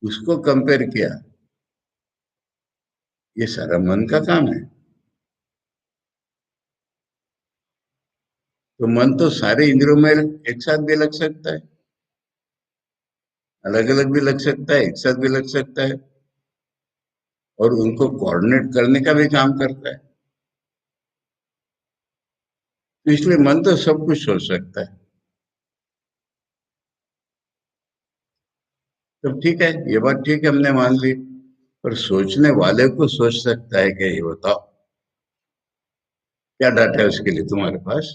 उसको कंपेयर किया, ये सारा मन का काम है। तो मन तो सारे इंद्रियों में एक साथ भी लग सकता है, अलग अलग भी लग सकता है, एक साथ भी लग सकता है, और उनको कोऑर्डिनेट करने का भी काम करता है। तो इसलिए मन तो सब कुछ सोच सकता है। तो ठीक है, ये बात ठीक है, हमने मान ली। पर सोचने वाले को सोच सकता है क्या, ये बताओ? क्या डाटा है उसके लिए तुम्हारे पास?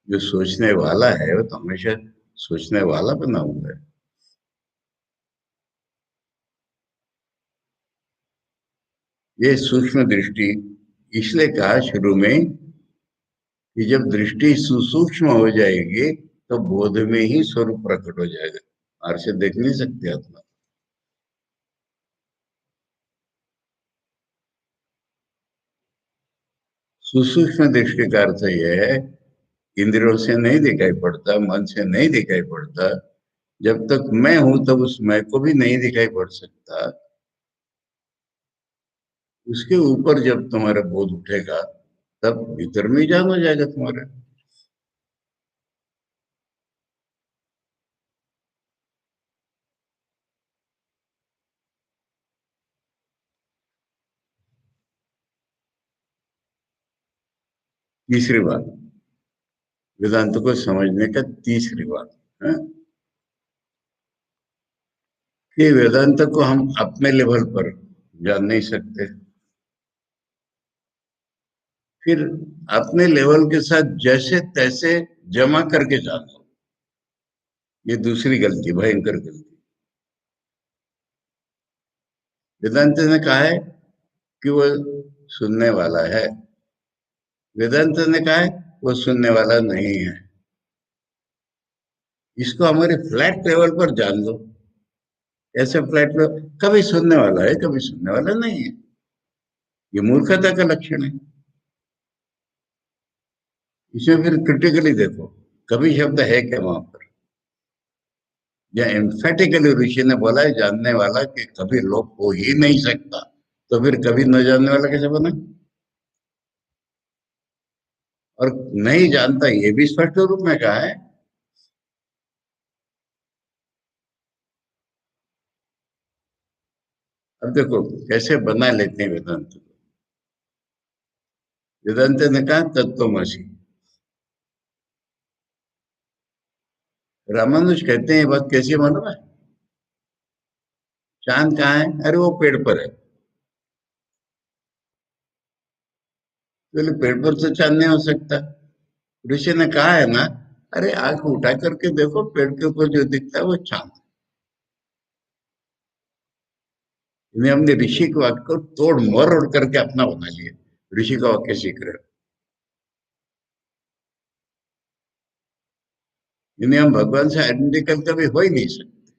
जो सोचने वाला है वो तो हमेशा सोचने वाला बना हुआ है। ये सूक्ष्म दृष्टि इसलिए कहा शुरू में, कि जब दृष्टि सुसूक्ष्म हो जाएगी तो बोध में ही स्वरूप प्रकट हो जाएगा, बाहर से देख नहीं सकते आत्मा। सुसूक्ष्म दृष्टि का अर्थ यह है, इंद्रियों से नहीं दिखाई पड़ता, मन से नहीं दिखाई पड़ता। जब तक मैं हूं तब उस मैं को भी नहीं दिखाई पड़ सकता। उसके ऊपर जब तुम्हारा बोध उठेगा, तब भीतर में ही जान हो जाएगा तुम्हारा। तीसरी बात, वेदांत को समझने का तीसरी बात है कि वेदांत को हम अपने लेवल पर जान नहीं सकते। फिर अपने लेवल के साथ जैसे तैसे जमा करके जान लो, ये दूसरी गलती, भयंकर गलती। वेदांत ने कहा है कि वो सुनने वाला है, वेदांत ने कहा है वो सुनने वाला नहीं है। इसको हमारे फ्लैट लेवल पर जान लो। ऐसे फ्लैट लेवल, कभी सुनने वाला है, कभी सुनने वाला नहीं है, ये मूर्खता का लक्षण है। इसमें फिर क्रिटिकली देखो, कभी शब्द है क्या वहां पर? या एम्फेटिकली ऋषि ने बोला है जानने वाला, कि कभी लोप हो ही नहीं सकता, तो फिर कभी न जानने वाला कैसे बना? और नहीं जानता ये भी स्पष्ट रूप में कहा है। अब देखो कैसे बना लेते हैं वेदांत को। वेदांत ने कहा तत्वमसि। रामानुज कहते हैं ये बात कैसी मालूम है? चांद कहाँ है? अरे वो पेड़ पर है। बोले पेड़ पर तो चांद नहीं हो सकता। ऋषि ने कहा है ना, अरे आंख उठा करके देखो, पेड़ के ऊपर जो दिखता है वो चांद। इन्हें हमने ऋषि के वाक्य को तोड़ मरोड़ करके अपना बना लिया, ऋषि का वाक्य सीख रहे हो। इन्हें हम भगवान से आइडेंटिकल कभी हो ही नहीं सकते।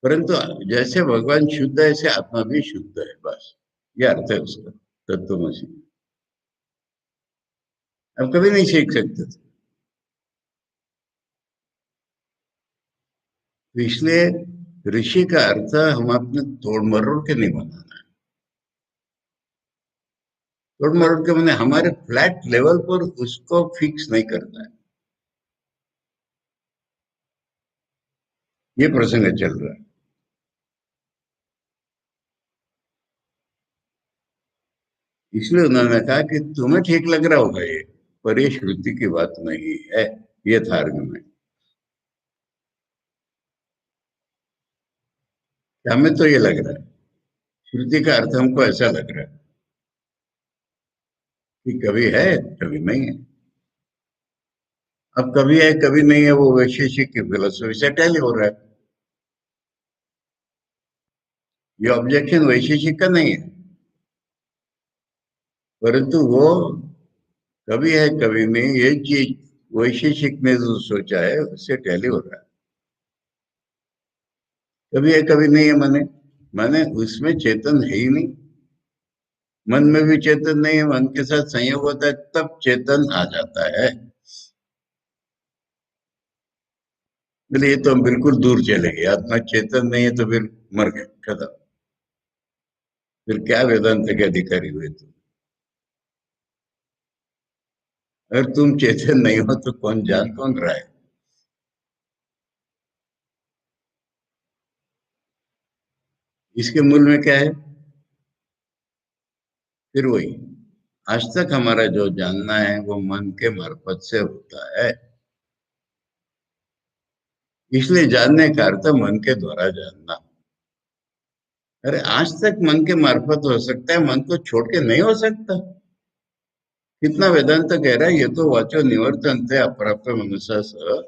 परंतु जैसे भगवान शुद्ध है, ऐसे आत्मा भी शुद्ध है, बस ये अर्थ है उसका, तत्वमसी। अब कभी नहीं सीख सकते थे। तो इसलिए ऋषि का अर्थ हम अपने तोड़ मरोड़ के नहीं बनाना है। तोड़ मरोड़ के मैंने हमारे फ्लैट लेवल पर उसको फिक्स नहीं करना है। ये प्रसंग चल रहा है। इसलिए उन्होंने कहा कि तुम्हें ठीक लग रहा होगा ये, पर ये श्रुति की बात नहीं है, ये था आर्गुमेंट। हमें तो ये लग रहा है, श्रुति का अर्थ हमको ऐसा लग रहा है कि कभी है कभी नहीं है। अब कभी है कभी नहीं है, वो वैशेषिक की फिलोसफी से टैली हो रहा है। ये ऑब्जेक्शन वैशेषिक का नहीं है, परंतु वो कभी है कभी नहीं, ये चीज वैशेषिक ने जो सोचा है उससे टैली हो रहा है। कभी है कभी नहीं है, माने उसमें चेतन है ही नहीं। मन में भी चेतन नहीं है, मन के साथ संयोग होता है तब चेतन आ जाता है। बोले ये तो हम बिल्कुल दूर चले गए, आत्मा चेतन नहीं है तो फिर मर गए, खत्म। फिर क्या वेदांत के अधिकारी हुए तुम? अगर तुम चेतन नहीं हो तो कौन जान कौन रहा है? इसके मूल में क्या है? फिर वही, आज तक हमारा जो जानना है वो मन के मार्फत से होता है। इसलिए जानने का अर्थ मन के द्वारा जानना। अरे आज तक मन के मार्फत हो सकता है, मन को छोड़ के नहीं हो सकता। कितना वेदांत कह रहा है, ये तो वाचो निवर्तन थे अप्राप्त मनुष्य से।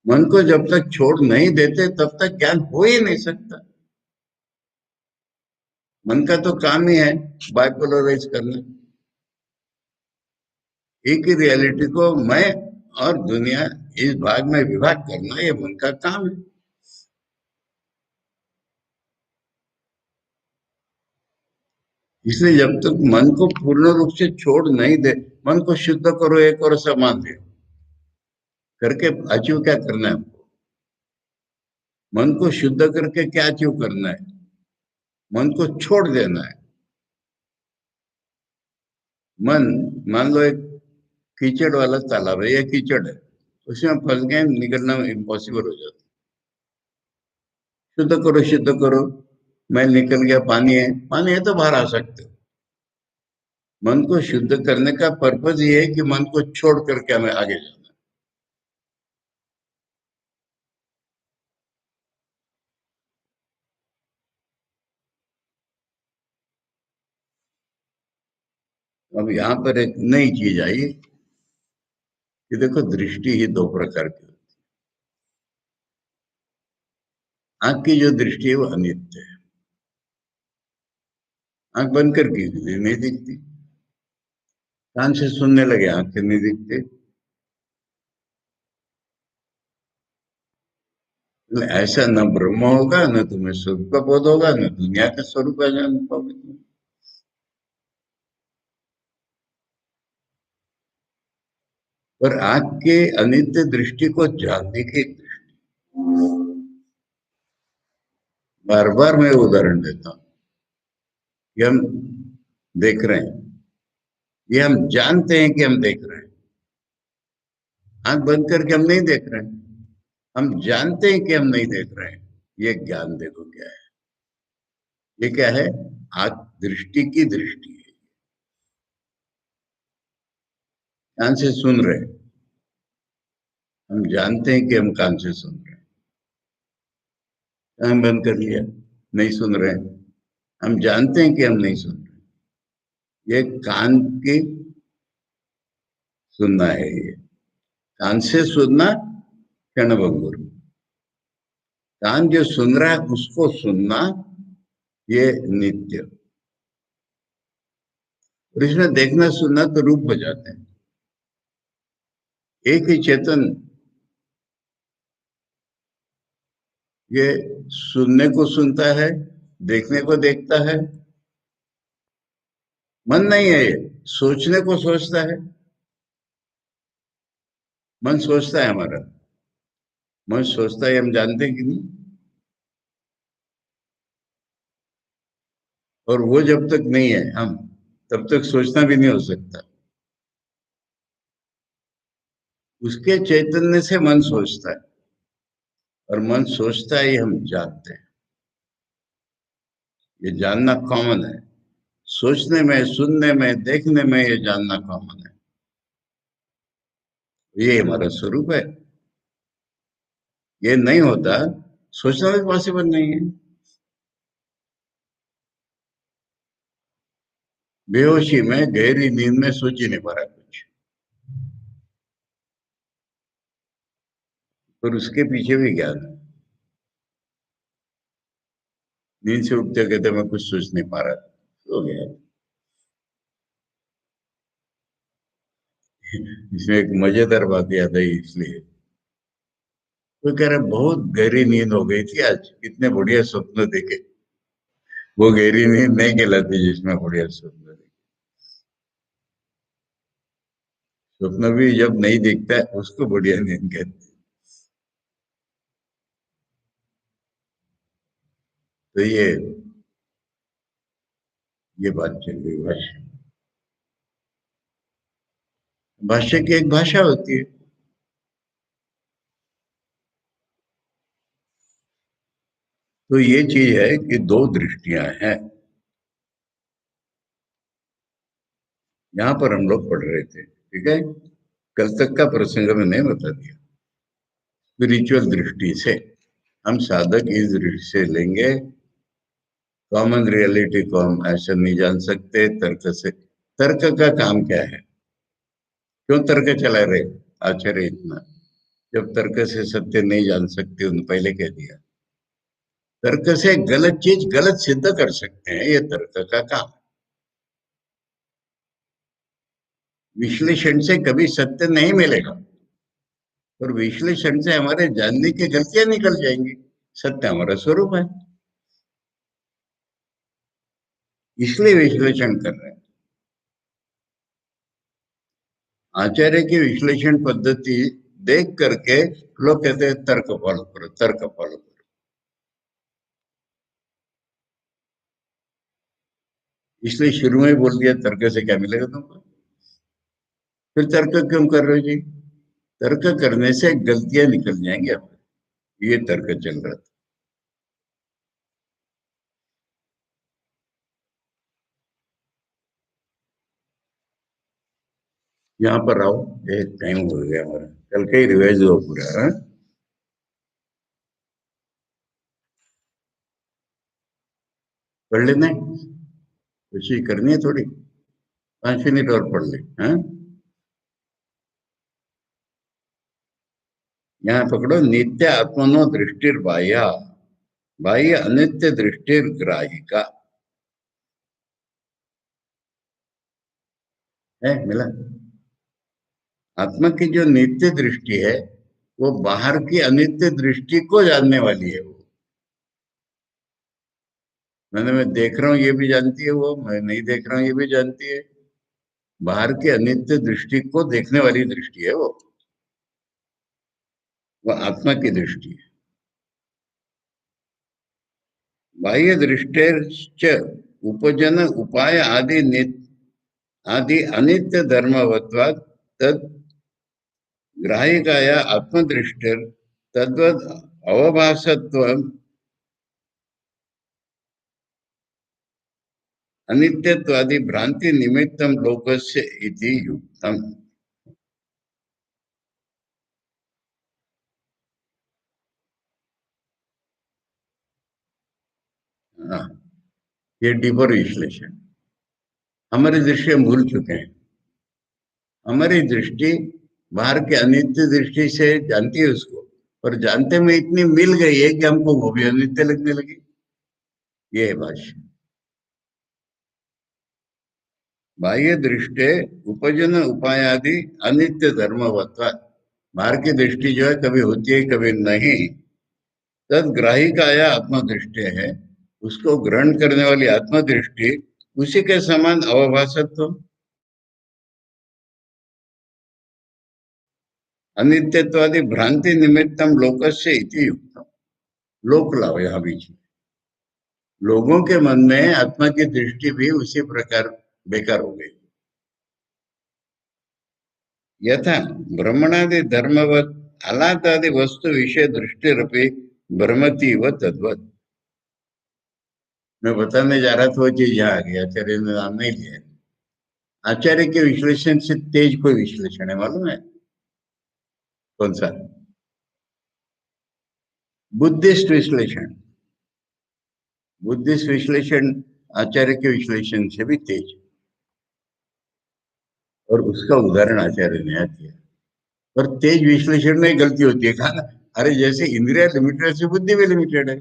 मन को जब तक छोड़ नहीं देते तब तक ज्ञान हो ही नहीं सकता। मन का तो काम ही है बाइपोलराइज करना। एक ही रियलिटी को मैं और दुनिया, इस भाग में विभाग करना, ये मन का काम है। इसलिए जब तक मन को पूर्ण रूप से छोड़ नहीं दे, मन को शुद्ध करो एक और समान दे करके अचीव क्या करना है हमको? मन को शुद्ध करके क्या अचीव करना है? मन को छोड़ देना है। मन, मान लो एक कीचड़ वाला तालाब है, या कीचड़ है, उसमें फंस गए, निकलना इम्पॉसिबल हो जाता है। शुद्ध करो शुद्ध करो, मैं निकल गया, पानी है, पानी है तो बाहर आ सकते हो। मन को शुद्ध करने का पर्पज ये है कि मन को छोड़ करके हमें आगे जाना है। अब यहाँ पर एक नई चीज आई कि देखो, दृष्टि ही दो प्रकार की होती है। आंख की जो दृष्टि है वो अनित्य है, आंख बंद करके नहीं दिखती। कान से सुनने लगे, आंखें नहीं दिखते। ऐसा न ब्रह्म होगा, न तुम्हें स्वरूप का बोध होगा, न दुनिया का स्वरूप का जान पाओगे तुम। पर आंख के अनित्य दृष्टि को जानने की, बार बार मैं उदाहरण देता हूँ कि हम देख रहे हैं, ये हम जानते हैं कि हम देख रहे हैं। आंख बंद करके हम नहीं देख रहे हैं, हम जानते हैं कि हम नहीं देख रहे हैं। ये ज्ञान देखो क्या है। ये क्या है? आंख दृष्टि की दृष्टि है। कान से सुन रहे हैं, हम जानते हैं कि हम कान से सुन रहे हैं। कान बंद कर लिया, नहीं सुन रहे हैं, हम जानते हैं कि हम नहीं सुन रहे। ये कान की सुनना है, ये कान से सुनना क्षणभंगुर। कान जो सुन रहा है उसको सुनना, ये नित्य। और इसमें देखना सुनना तो रूप हो जाते हैं। एक ही चेतन ये सुनने को सुनता है, देखने को देखता है। मन नहीं है ये, सोचने को सोचता है। मन सोचता है हमारा, मन सोचता है, हम जानते हैं कि नहीं। और वो जब तक नहीं है हम, तब तक सोचना भी नहीं हो सकता। उसके चैतन्य से मन सोचता है, और मन सोचता है ये हम जानते हैं। ये जानना कॉमन है। सोचने में, सुनने में, देखने में ये जानना कॉमन है। ये हमारा स्वरूप है। ये नहीं होता, सोचना भी पॉसिबल नहीं है। बेहोशी में, गहरी नींद में सोच ही नहीं पा रहा कुछ। पर उसके पीछे भी ज्ञान है। नींद से उठते कहते मैं कुछ सोच नहीं पा रहा, हो गया। इसमें एक मजेदार बात याद आई इसलिए। वो कह रहा बहुत गहरी नींद हो गई थी आज, कितने बढ़िया स्वप्न देखे। वो गहरी नींद नहीं कहलाती जिसमें बढ़िया स्वप्न देखे। स्वप्न भी जब नहीं दिखता है उसको बढ़िया नींद कहते हैं। तो ये बात चल रही भाष्य। भाष्य की एक भाषा होती है। तो ये चीज है कि दो दृष्टियां हैं। यहाँ पर हम लोग पढ़ रहे थे, ठीक है। कल तक का प्रसंग में नहीं बता दिया। स्पिरिचुअल दृष्टि से हम साधक इस दृष्टि से लेंगे। कॉमन रियलिटी को हम ऐसा नहीं जान सकते तर्क से। तर्क का काम क्या है? क्यों तर्क चला रहे? आश्चर्य इतना, जब तर्क से सत्य नहीं जान सकते, उन्होंने पहले कह दिया। तर्क से गलत चीज गलत सिद्ध कर सकते हैं, ये तर्क का काम। विश्लेषण से कभी सत्य नहीं मिलेगा, और विश्लेषण से हमारे जानने की गलतियां निकल जाएंगी। सत्य हमारा स्वरूप है, इसलिए विश्लेषण कर रहे हैं। आचार्य की विश्लेषण पद्धति देख करके लोग कहते हैं तर्क फॉलो करो, तर्क फॉलो करो। इसलिए शुरू में ही बोल दिया तर्क से क्या मिलेगा तुमको। फिर तर्क क्यों कर रहे हो जी? तर्क करने से गलतियां निकल जाएंगी आप। ये तर्क चल रहा था। यहाँ पर आओ, ये टाइम हो गया हमारा, कल का ही रिवाइज हुआ पूरा, हाँ? पढ़ लेना है, कोशिश करनी है थोड़ी। 5 मिनट और पढ़ ले, हाँ? यहाँ पकड़ो, नित्य आत्मनो दृष्टिर बाह्य, बाह्य अनित्य दृष्टिर ग्राहिका है। मिला? आत्मा की जो नित्य दृष्टि है, वो बाहर की अनित्य दृष्टि को जानने वाली है। वो मैं देख रहा हूँ ये भी जानती है, वो मैं नहीं देख रहा हूँ ये भी जानती है। बाहर की अनित्य दृष्टि को देखने वाली दृष्टि है वो आत्मा की दृष्टि है। बाह्य दृष्टेश्च उपजन उपाय आदि आदि अनित्य धर्मवत्वात् तद ग्राहिकाया आत्मदृष्टिर तद्वद अवभासत्व अनित्यत्वादि भ्रांति निमित्तम लोकस्य इति युक्तम। हाँ, ये डीपर विश्लेषण। हमारी दृष्टि हम भूल चुके हैं। हमारी दृष्टि बाहर के अनित्य दृष्टि से जानती है उसको, और जानते में इतनी मिल गई है कि हमको वो भी अनित्य लगने लगी। ये है भाष्य। बाह्य दृष्टि उपजन उपायादि अनित्य धर्मवत्वा, बाहर की दृष्टि जो है कभी होती है कभी नहीं। तद ग्राहिकाया आत्मदृष्टि है, उसको ग्रहण करने वाली आत्मदृष्टि उसी के समान अवभासत्व अनित्यत्वादि भ्रांति निमित्तम लोकस्य इति युक्तम। लोक लाओ यहाँ बीच में। लोगों के मन में आत्मा की दृष्टि भी उसी प्रकार बेकार हो गई। यथा ब्रह्मणादि धर्मवत अलातादि वस्तु विषय दृष्टिरपि भ्रमति व तद्वत। मैं बताने जा रहा था वो चीज यहाँ आ गई, आचार्य ने नाम नहीं लिया। आचार्य के विश्लेषण से तेज कोई विश्लेषण है मालूम है? कौन सा? बुद्धिस्ट विश्लेषण। बुद्धिस्ट विश्लेषण आचार्य के विश्लेषण से भी तेज, और उसका उदाहरण आचार्य ने यहाँ दिया। पर तेज विश्लेषण में गलती होती है, कहा ना, अरे जैसे इंद्रिया लिमिटेड से बुद्धि भी लिमिटेड है,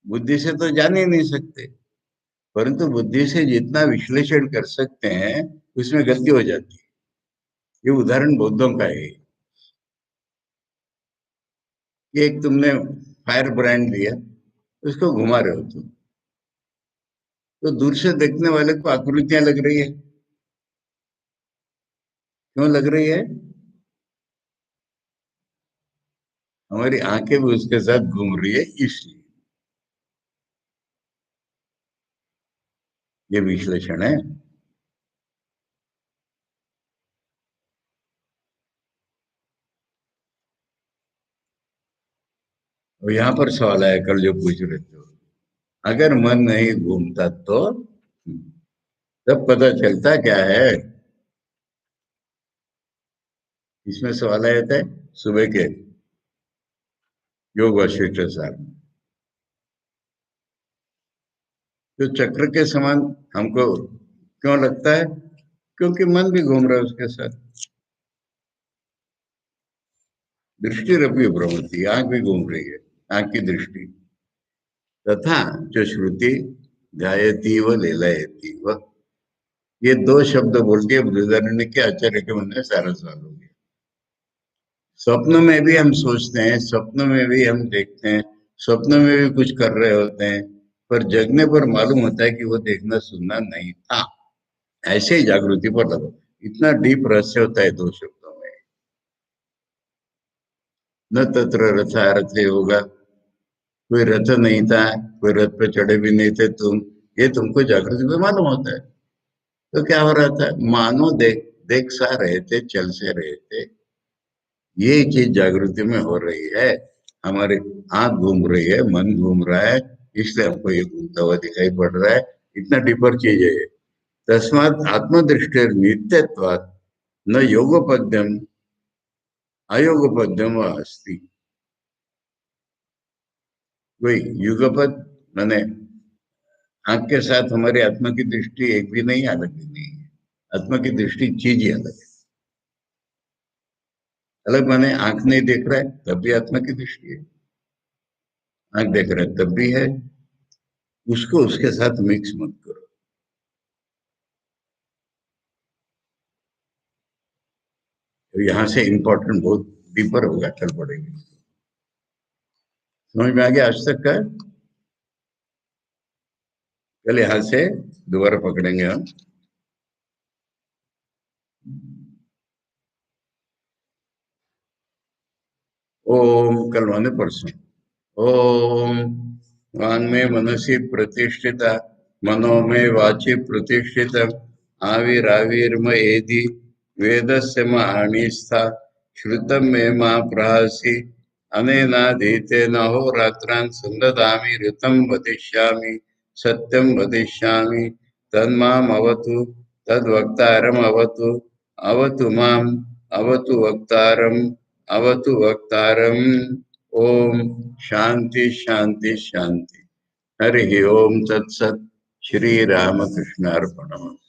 बुद्धि से तो जान ही नहीं सकते, परंतु बुद्धि से जितना विश्लेषण कर सकते हैं उसमें गलती हो जाती है। ये उदाहरण बौद्धों का है कि एक तुमने फायर ब्रांड लिया, उसको घुमा रहे हो तुम, तो दूर से देखने वाले को आकृतियां लग रही है। क्यों लग रही है? हमारी आंखें भी उसके साथ घूम रही है, इसलिए। ये विश्लेषण है। और यहाँ पर सवाल आया कल जो पूछ रहे थे, अगर मन नहीं घूमता तो तब पता चलता क्या है? इसमें सवाल आया था सुबह के योग वशिष्ठ सार में। तो चक्र के समान हमको क्यों लगता है? क्योंकि मन भी घूम रहा है उसके साथ। दृष्टि रपी भ्रमती, आंख भी घूम रही है, आंख की दृष्टि। तथा जो श्रुति गायती व लीलायती व, ये दो शब्द बोल के बृहदारण्य के आचार्य के मन में सारा सवाल हो गया। स्वप्न में भी हम सोचते हैं, स्वप्न में भी हम देखते हैं, स्वप्न में भी कुछ कर रहे होते हैं, पर जगने पर मालूम होता है कि वो देखना सुनना नहीं था। ऐसे ही जागृति पर लगो, इतना डीप रहस्य होता है दो शब्दों में। न तत्र रथारथे होगा, कोई रथ नहीं था, कोई रथ पे चढ़े भी नहीं थे तुम, ये तुमको जागृति में मालूम होता है। तो क्या हो रहा था? मानो देख देख सा रहे थे, चल से रहे थे। ये चीज जागृति में हो रही है। हमारी आंख घूम रही है, मन घूम रहा है, इसलिए हमको ये घूमता हुआ दिखाई पड़ रहा है। इतना डीपर चीज है ये। तस्मात आत्मदृष्टि नित्यत्वात् न योगोपद्यम अयोगोपद्यम अस्ति। वही युगपद माने आंख के साथ हमारी आत्मा की दृष्टि एक भी नहीं, अलग भी नहीं है। आत्मा की दृष्टि चीज ही अलग है। अलग माने आंख नहीं देख रहा है तब भी आत्मा की दृष्टि है, आंख देख रहा है तब भी है। उसको उसके साथ मिक्स मत करो। तो यहाँ से इंपॉर्टेंट बहुत डीपर होगा, चल पड़ेगी। समझ में आ गया आज तक का? कल यहाँ से दोबारा पकड़ेंगे हम। ओम, कल माने परसों। ओम वांग में मनसी प्रतिष्ठिता, मनो में वाचि प्रतिष्ठित, आविराविर्म एदि वेदस्य महानिस्था, श्रुतम में मां प्रहसी, अनेनाधीतेन अहोरात्रान् संददामि ऋतं वदिष्यामि, सत्यं वदिष्यामि, तन्माम् अवतु, तद्वक्तारम् अवतु, अवतु माम्, अवतु वक्तारम्, अवतु वक्तारम्। ओम शांति शांति शांति। हरि ओम तत्सत। श्री रामकृष्णार्पणमस्तु।